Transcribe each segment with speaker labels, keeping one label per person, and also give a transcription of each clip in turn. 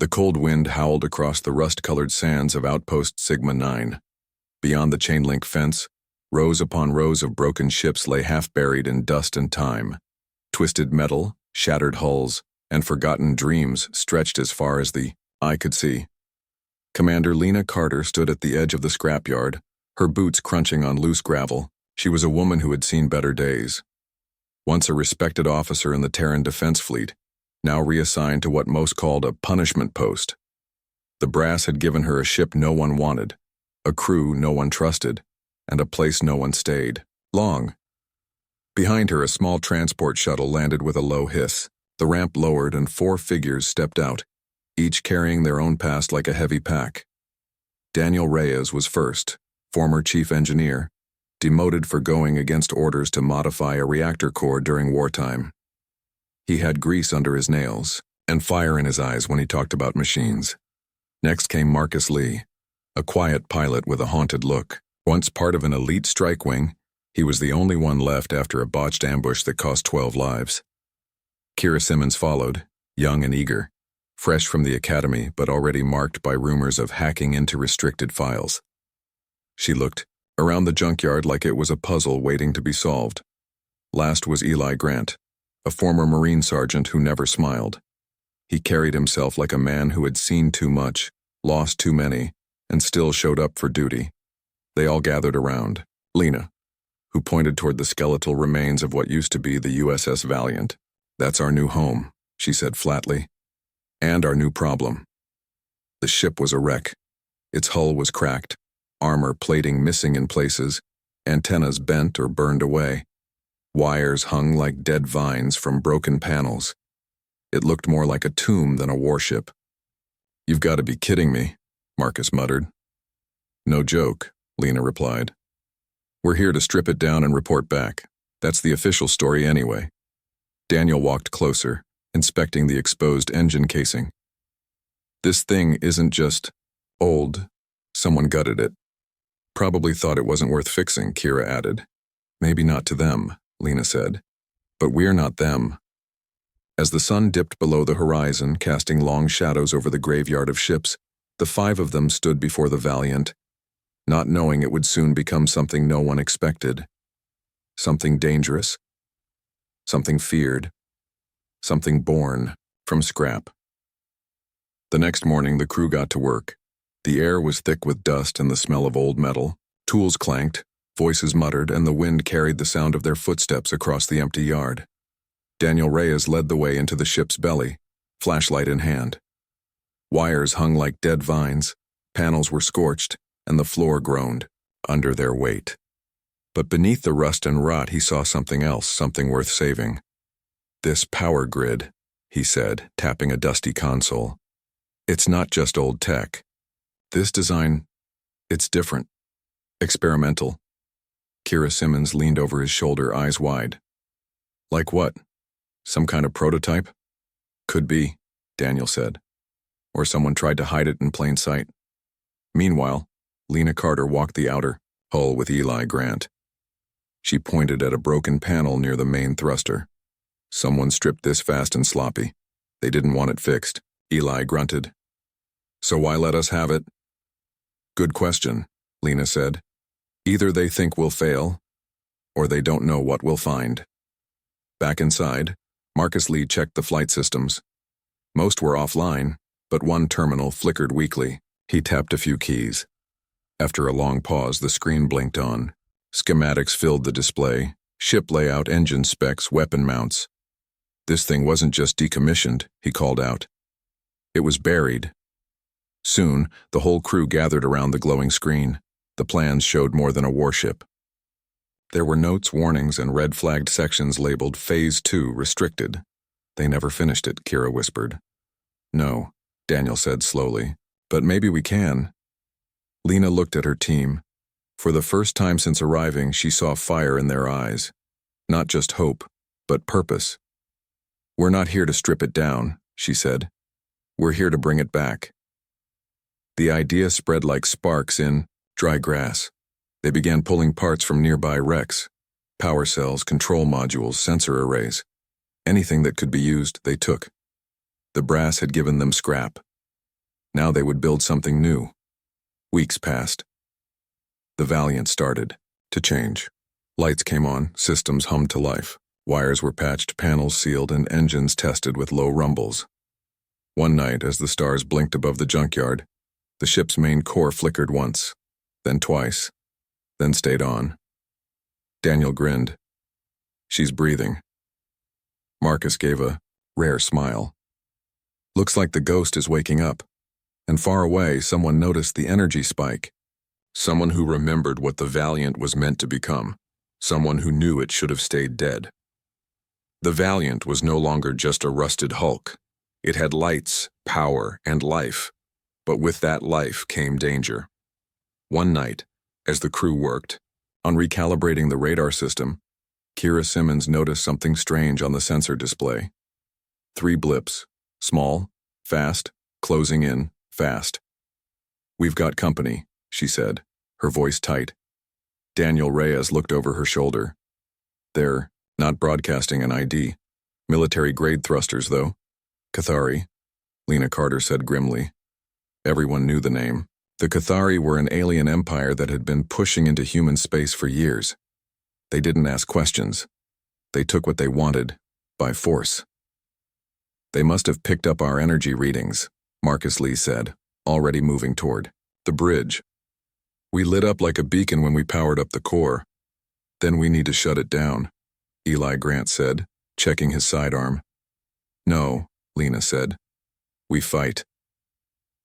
Speaker 1: The cold wind howled across the rust-colored sands of Outpost Sigma 9. Beyond the chain-link fence, rows upon rows of broken ships lay half-buried in dust and time. Twisted metal, shattered hulls, and forgotten dreams stretched as far as the eye could see. Commander Lena Carter stood at the edge of the scrapyard, her boots crunching on loose gravel. She was a woman who had seen better days. Once a respected officer in the Terran Defense Fleet, now reassigned to what most called a punishment post. The brass had given her a ship no one wanted, a crew no one trusted, and a place no one stayed long. Behind her, a small transport shuttle landed with a low hiss. The ramp lowered and 4 figures stepped out, each carrying their own past like a heavy pack. Daniel Reyes was first, former chief engineer, demoted for going against orders to modify a reactor core during wartime. He had grease under his nails and fire in his eyes when he talked about machines. Next came Marcus Lee, a quiet pilot with a haunted look. Once part of an elite strike wing, he was the only one left after a botched ambush that cost 12 lives. Kira Simmons followed, young and eager, fresh from the academy but already marked by rumors of hacking into restricted files. She looked around the junkyard like it was a puzzle waiting to be solved. Last was Eli Grant, a former Marine sergeant who never smiled. He carried himself like a man who had seen too much, lost too many, and still showed up for duty. They all gathered around Lena, who pointed toward the skeletal remains of what used to be the USS Valiant. "That's our new home," she said flatly. "And our new problem." The ship was a wreck. Its hull was cracked, armor plating missing in places, antennas bent or burned away. Wires hung like dead vines from broken panels. It looked more like a tomb than a warship. "You've got to be kidding me," Marcus muttered. "No joke," Lena replied. "We're here to strip it down and report back. That's the official story anyway." Daniel walked closer, inspecting the exposed engine casing. "This thing isn't just old. Someone gutted it. Probably thought it wasn't worth fixing," Kira added. "Maybe not to them," Lena said. "But we're not them." As the sun dipped below the horizon, casting long shadows over the graveyard of ships, the 5 of them stood before the Valiant, not knowing it would soon become something no one expected. Something dangerous. Something feared. Something born from scrap. The next morning, the crew got to work. The air was thick with dust and the smell of old metal. Tools clanked, voices muttered, and the wind carried the sound of their footsteps across the empty yard. Daniel Reyes led the way into the ship's belly, flashlight in hand. Wires hung like dead vines, panels were scorched, and the floor groaned under their weight. But beneath the rust and rot, he saw something else, something worth saving. "This power grid," he said, tapping a dusty console. "It's not just old tech. This design, it's different. Experimental." Kira Simmons leaned over his shoulder, eyes wide. "Like what? Some kind of prototype?" "Could be," Daniel said. "Or someone tried to hide it in plain sight." Meanwhile, Lena Carter walked the outer hull with Eli Grant. She pointed at a broken panel near the main thruster. "Someone stripped this fast and sloppy. They didn't want it fixed," Eli grunted. "So why let us have it?" "Good question," Lena said. "Either they think we'll fail, or they don't know what we'll find." Back inside, Marcus Lee checked the flight systems. Most were offline, but one terminal flickered weakly. He tapped a few keys. After a long pause, the screen blinked on. Schematics filled the display, ship layout, engine specs, weapon mounts. This thing wasn't just decommissioned, he called out. It was buried. Soon, the whole crew gathered around the glowing screen. The plans showed more than a warship. There were notes, warnings, and red-flagged sections labeled Phase 2 Restricted. "They never finished it," Kira whispered. "No," Daniel said slowly, "but maybe we can." Lena looked at her team. For the first time since arriving, she saw fire in their eyes. Not just hope, but purpose. "We're not here to strip it down," she said. "We're here to bring it back." The idea spread like sparks in dry grass. They began pulling parts from nearby wrecks. Power cells, control modules, sensor arrays. Anything that could be used, they took. The brass had given them scrap, Now they would build something new. Weeks passed. The Valiant started to change. Lights came on, systems hummed to life. Wires were patched, panels sealed, and engines tested with low rumbles. One night, as the stars blinked above the junkyard, the ship's main core flickered once, then twice, then stayed on. Daniel grinned. "She's breathing." Marcus gave a rare smile. "Looks like the ghost is waking up." And far away, someone noticed the energy spike. Someone who remembered what the Valiant was meant to become. Someone who knew it should have stayed dead. The Valiant was no longer just a rusted hulk. It had lights, power, and life. But with that life came danger. One night, as the crew worked, on recalibrating the radar system, Kira Simmons noticed something strange on the sensor display. 3 blips, small, fast, closing in, fast. "We've got company," she said, her voice tight. Daniel Reyes looked over her shoulder. "They're not broadcasting an ID. Military-grade thrusters, though." "Cathari," Lena Carter said grimly. Everyone knew the name. The Cathari were an alien empire that had been pushing into human space for years. They didn't ask questions. They took what they wanted, by force. "They must have picked up our energy readings," Marcus Lee said, already moving toward the bridge. "We lit up like a beacon when we powered up the core. Then we need to shut it down," Eli Grant said, checking his sidearm. "No," Lena said. "We fight."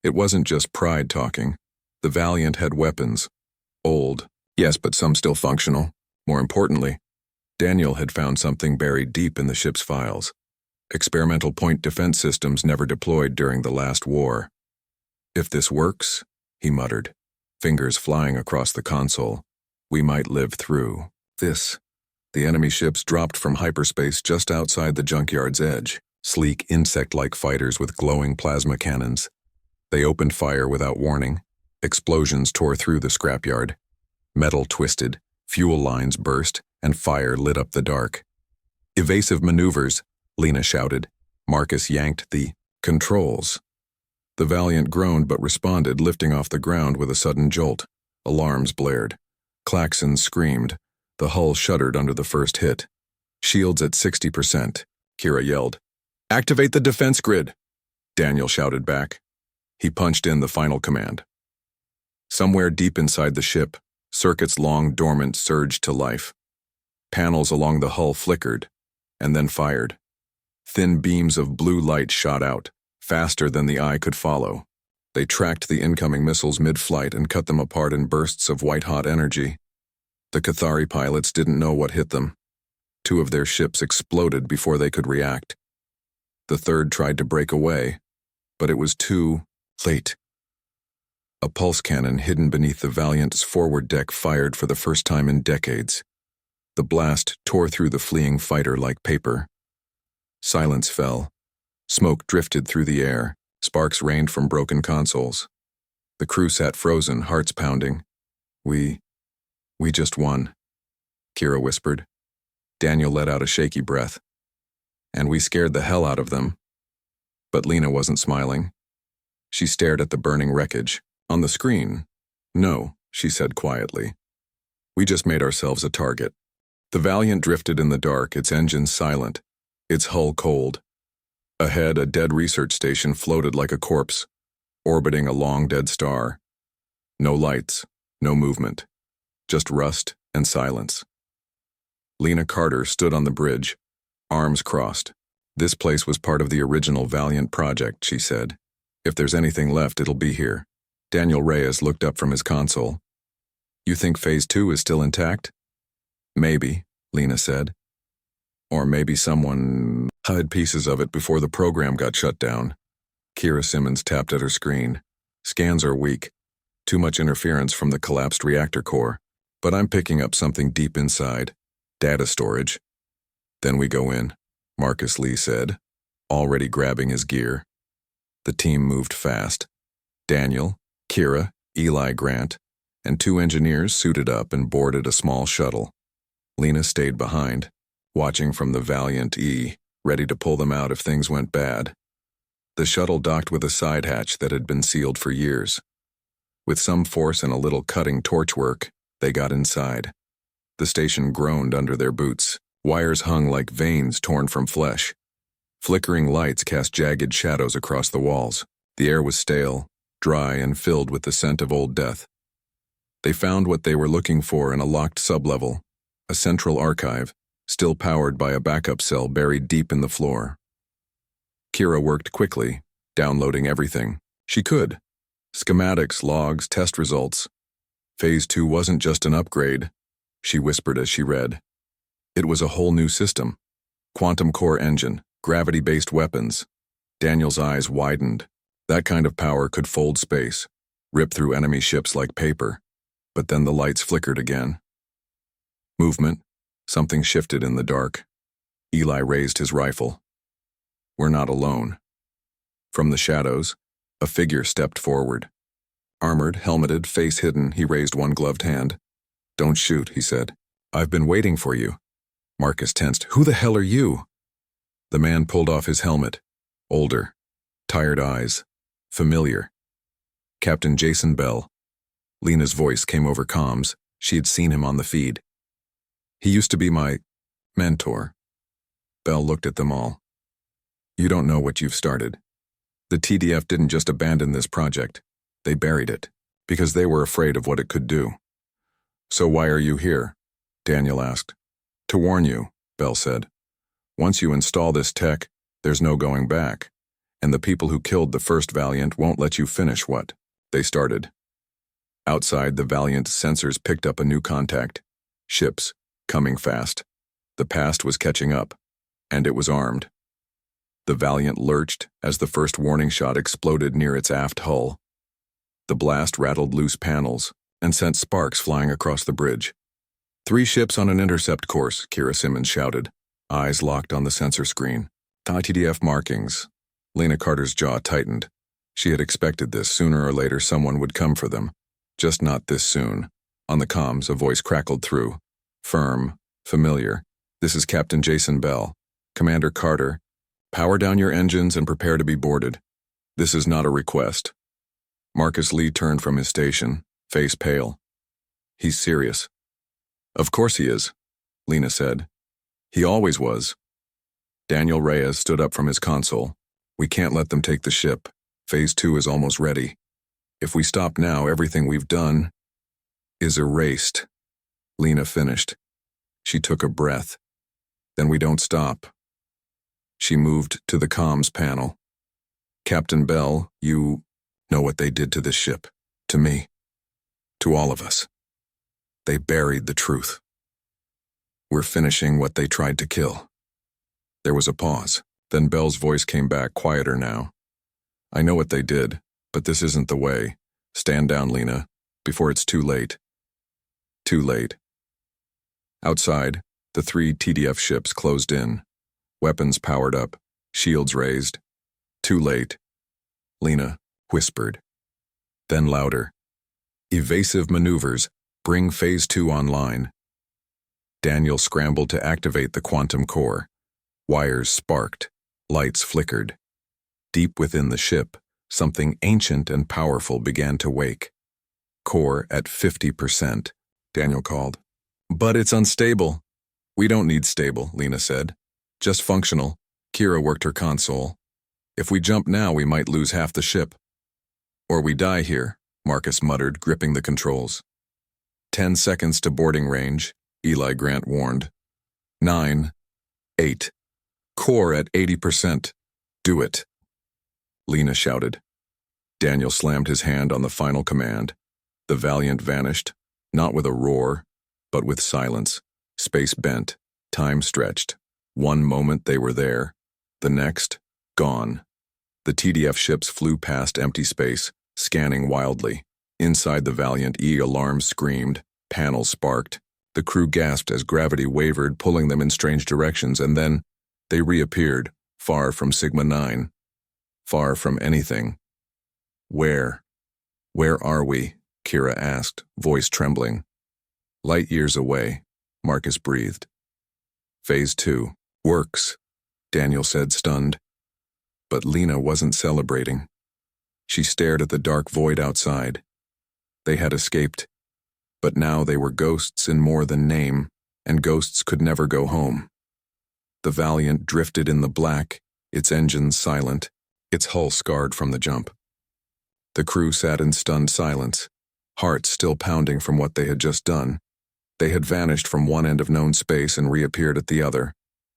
Speaker 1: It wasn't just pride talking. The Valiant had weapons. Old, yes, but some still functional. More importantly, Daniel had found something buried deep in the ship's files. Experimental point defense systems never deployed during the last war. "If this works," he muttered, fingers flying across the console, "we might live through this." The enemy ships dropped from hyperspace just outside the junkyard's edge, sleek insect-like fighters with glowing plasma cannons. They opened fire without warning. Explosions tore through the scrapyard. Metal twisted, fuel lines burst, and fire lit up the dark. "Evasive maneuvers," Lena shouted. Marcus yanked the controls. The Valiant groaned but responded, lifting off the ground with a sudden jolt. Alarms blared. Klaxons screamed. The hull shuddered under the first hit. "Shields at 60%, Kira yelled. "Activate the defense grid," Daniel shouted back. He punched in the final command. Somewhere deep inside the ship, circuits long dormant surged to life. Panels along the hull flickered, and then fired. Thin beams of blue light shot out, faster than the eye could follow. They tracked the incoming missiles mid-flight and cut them apart in bursts of white-hot energy. The Cathari pilots didn't know what hit them. 2 of their ships exploded before they could react. The third tried to break away, but it was too late. A pulse cannon hidden beneath the Valiant's forward deck fired for the first time in decades. The blast tore through the fleeing fighter like paper. Silence fell. Smoke drifted through the air. Sparks rained from broken consoles. The crew sat frozen, hearts pounding. We just won," Kira whispered. Daniel let out a shaky breath. "And we scared the hell out of them." But Lena wasn't smiling. She stared at the burning wreckage. "On the screen, no," she said quietly. "We just made ourselves a target." The Valiant drifted in the dark, its engines silent, its hull cold. Ahead, a dead research station floated like a corpse, orbiting a long dead star. No lights, no movement, just rust and silence. Lena Carter stood on the bridge, arms crossed. "This place was part of the original Valiant project," she said. "If there's anything left, it'll be here." Daniel Reyes looked up from his console. "You think Phase 2 is still intact?" "Maybe," Lena said. "Or maybe someone hid pieces of it before the program got shut down." Kira Simmons tapped at her screen. "Scans are weak. Too much interference from the collapsed reactor core. But I'm picking up something deep inside. Data storage." "Then we go in," Marcus Lee said, already grabbing his gear. The team moved fast. Daniel, Kira, Eli Grant, and 2 engineers suited up and boarded a small shuttle. Lena stayed behind, watching from the Valiant E, ready to pull them out if things went bad. The shuttle docked with a side hatch that had been sealed for years. With some force and a little cutting torch work, they got inside. The station groaned under their boots. Wires hung like veins torn from flesh. Flickering lights cast jagged shadows across the walls. The air was stale, dry, and filled with the scent of old death. They found what they were looking for in a locked sublevel, a central archive, still powered by a backup cell buried deep in the floor. Kira worked quickly, downloading everything she could. Schematics, logs, test results. Phase 2 wasn't just an upgrade, she whispered as she read. It was a whole new system. Quantum core engine, gravity-based weapons. Daniel's eyes widened. That kind of power could fold space, rip through enemy ships like paper. But then the lights flickered again. Movement. Something shifted in the dark. Eli raised his rifle. We're not alone. From the shadows, a figure stepped forward. Armored, helmeted, face hidden, he raised one gloved hand. Don't shoot, he said. I've been waiting for you. Marcus tensed. Who the hell are you? The man pulled off his helmet. Older. Tired eyes. Familiar. Captain Jason Bell. Lena's voice came over comms. She had seen him on the feed. He used to be my mentor. Bell looked at them all. You don't know what you've started. The TDF didn't just abandon this project. They buried it, because they were afraid of what it could do. So why are you here? Daniel asked. To warn you, Bell said. Once you install this tech, there's no going back, and the people who killed the first Valiant won't let you finish what they started. Outside, the Valiant sensors picked up a new contact. Ships, coming fast. The past was catching up, and it was armed. The Valiant lurched as the first warning shot exploded near its aft hull. The blast rattled loose panels and sent sparks flying across the bridge. 3 ships on an intercept course, Kira Simmons shouted, eyes locked on the sensor screen. TDF markings. Lena Carter's jaw tightened. She had expected this. Sooner or later someone would come for them. Just not this soon. On the comms, a voice crackled through. Firm, familiar. This is Captain Jason Bell. Commander Carter, power down your engines and prepare to be boarded. This is not a request. Marcus Lee turned from his station, face pale. He's serious. Of course he is, Lena said. He always was. Daniel Reyes stood up from his console. We can't let them take the ship. Phase 2 is almost ready. If we stop now, everything we've done is erased. Lena finished. She took a breath. Then we don't stop. She moved to the comms panel. Captain Bell, you know what they did to this ship. To me. To all of us. They buried the truth. We're finishing what they tried to kill. There was a pause. Then Bell's voice came back, quieter now. I know what they did, but this isn't the way. Stand down, Lena, before it's too late. Too late. Outside, the 3 TDF ships closed in. Weapons powered up, shields raised. Too late. Lena whispered. Then louder. Evasive maneuvers. Bring Phase 2 online. Daniel scrambled to activate the quantum core. Wires sparked. Lights flickered. Deep within the ship, something ancient and powerful began to wake. Core at 50%, Daniel called. But it's unstable. We don't need stable, Lena said. Just functional. Kira worked her console. If we jump now, we might lose half the ship. Or we die here, Marcus muttered, gripping the controls. 10 seconds to boarding range, Eli Grant warned. 9, 8. Core at 80%. Do it. Lena shouted. Daniel slammed his hand on the final command. The Valiant vanished, not with a roar, but with silence. Space bent, time stretched. One moment they were there, the next, gone. The TDF ships flew past empty space, scanning wildly. Inside the Valiant, alarms screamed, panels sparked. The crew gasped as gravity wavered, pulling them in strange directions, and then they reappeared, far from Sigma 9. Far from anything. Where are we? Kira asked, voice trembling. Light years away, Marcus breathed. Phase 2. Works, Daniel said, stunned. But Lena wasn't celebrating. She stared at the dark void outside. They had escaped, but now they were ghosts in more than name, and ghosts could never go home. The Valiant drifted in the black, its engines silent, its hull scarred from the jump. The crew sat in stunned silence, hearts still pounding from what they had just done. They had vanished from one end of known space and reappeared at the other,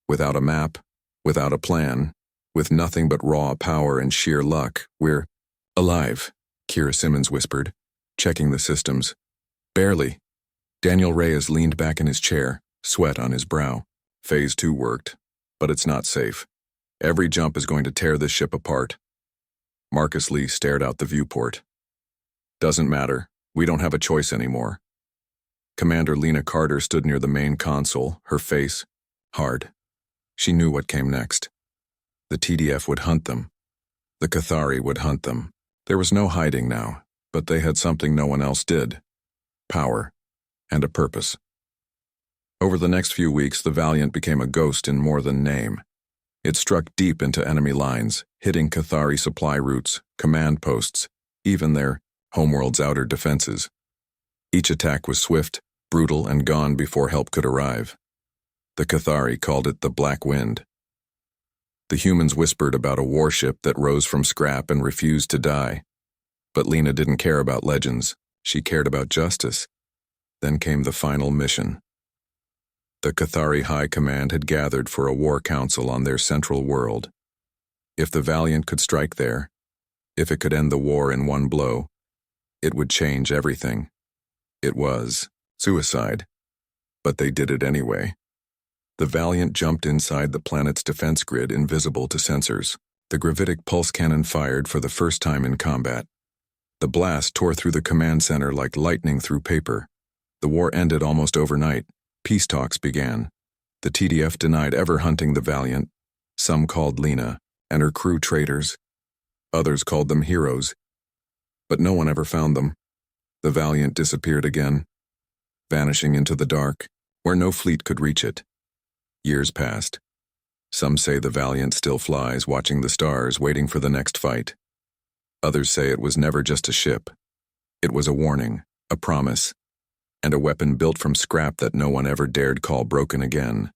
Speaker 1: without a map, without a plan, with nothing but raw power and sheer luck. "We're alive," Kira Simmons whispered, checking the systems. "Barely." Daniel Reyes leaned back in his chair, sweat on his brow. "Phase 2 worked, but it's not safe. Every jump is going to tear this ship apart." Marcus Lee stared out the viewport. "Doesn't matter. We don't have a choice anymore." Commander Lena Carter stood near the main console, her face hard. She knew what came next. The TDF would hunt them. The Cathari would hunt them. There was no hiding now, but they had something no one else did. Power. And a purpose. Over the next few weeks, the Valiant became a ghost in more than name. It struck deep into enemy lines, hitting Cathari supply routes, command posts, even their homeworld's outer defenses. Each attack was swift, brutal, and gone before help could arrive. The Cathari called it the Black Wind. The humans whispered about a warship that rose from scrap and refused to die. But Lena didn't care about legends. She cared about justice. Then came the final mission. The Cathari High Command had gathered for a war council on their central world. If the Valiant could strike there, if it could end the war in one blow, it would change everything. It was suicide, but they did it anyway. The Valiant jumped inside the planet's defense grid, invisible to sensors. The gravitic pulse cannon fired for the first time in combat. The blast tore through the command center like lightning through paper. The war ended almost overnight. Peace talks began. The TDF denied ever hunting the Valiant. Some called Lena and her crew traitors. Others called them heroes. But no one ever found them. The Valiant disappeared again, vanishing into the dark, where no fleet could reach it. Years passed. Some say the Valiant still flies, watching the stars, waiting for the next fight. Others say it was never just a ship. It was a warning, a promise, and a weapon built from scrap that no one ever dared call broken again.